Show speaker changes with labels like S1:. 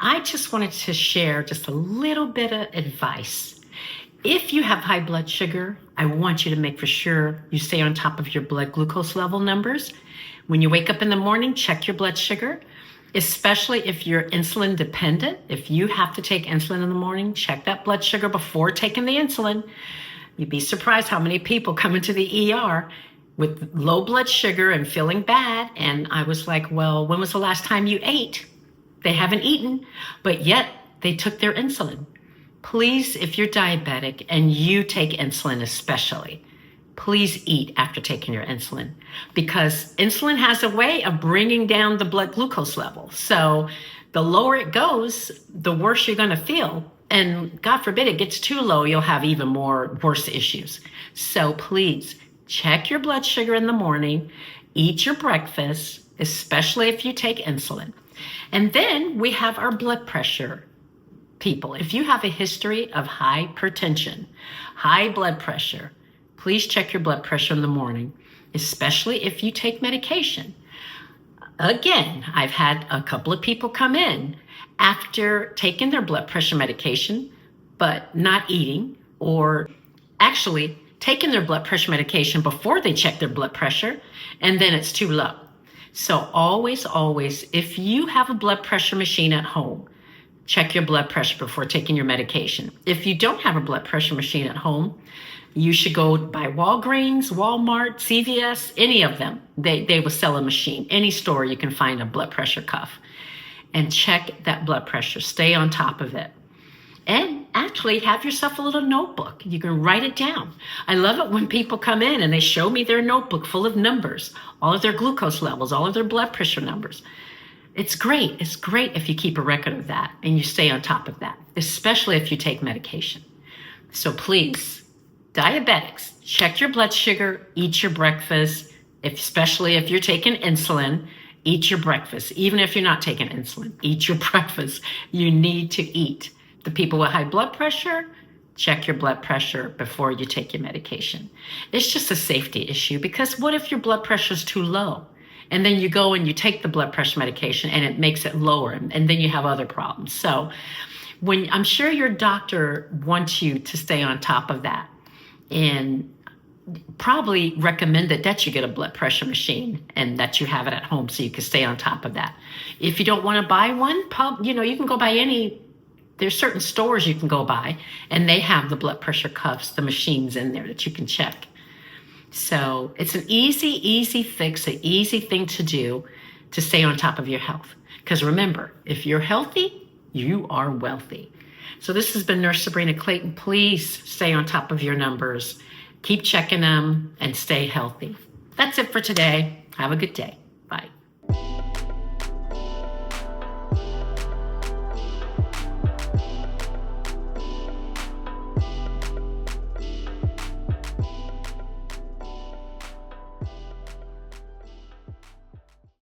S1: I just wanted to share just a little bit of advice. If you have high blood sugar, I want you to make for sure you stay on top of your blood glucose level numbers. When you wake up in the morning, check your blood sugar, especially if you're insulin dependent. If you have to take insulin in the morning, check that blood sugar before taking the insulin. You'd be surprised how many people come into the ER with low blood sugar and feeling bad. And I was like, well, when was the last time you ate? They haven't eaten, but yet they took their insulin. Please, if you're diabetic and you take insulin especially, please eat after taking your insulin, because insulin has a way of bringing down the blood glucose level. So the lower it goes, the worse you're going to feel. And God forbid it gets too low, you'll have even more worse issues. So please check your blood sugar in the morning, eat your breakfast, especially if you take insulin. And then we have our blood pressure people. If you have a history of hypertension, high blood pressure, please check your blood pressure in the morning, especially if you take medication. Again, I've had a couple of people come in after taking their blood pressure medication, but not eating, or actually taking their blood pressure medication before they check their blood pressure, and then it's too low. So always, if you have a blood pressure machine at home, check your blood pressure before taking your medication. If you don't have a blood pressure machine at home, you should go by Walgreens, Walmart, CVS, any of them. They will sell a machine. Any store you can find a blood pressure cuff. And check that blood pressure. Stay on top of it. And actually have yourself a little notebook. You can write it down. I love it when people come in and they show me their notebook full of numbers, all of their glucose levels, all of their blood pressure numbers. It's great. It's great if you keep a record of that and you stay on top of that, especially if you take medication. So please, diabetics, check your blood sugar, eat your breakfast, especially if you're taking insulin, eat your breakfast. Even if you're not taking insulin, eat your breakfast. You need to eat. The people with high blood pressure, check your blood pressure before you take your medication. It's just a safety issue, because what if your blood pressure is too low? And then you go and you take the blood pressure medication and it makes it lower, and then you have other problems. So I'm sure your doctor wants you to stay on top of that, and probably recommended that you get a blood pressure machine and that you have it at home so you can stay on top of that. If you don't want to buy one, you can go by there's certain stores you can go by and they have the blood pressure cuffs, the machines in there that you can check. So it's an easy fix, an easy thing to do to stay on top of your health. Because remember, if you're healthy, you are wealthy. So this has been Nurse Sabrina Clayton. Please stay on top of your numbers. Keep checking them and stay healthy. That's it for today. Have a good day.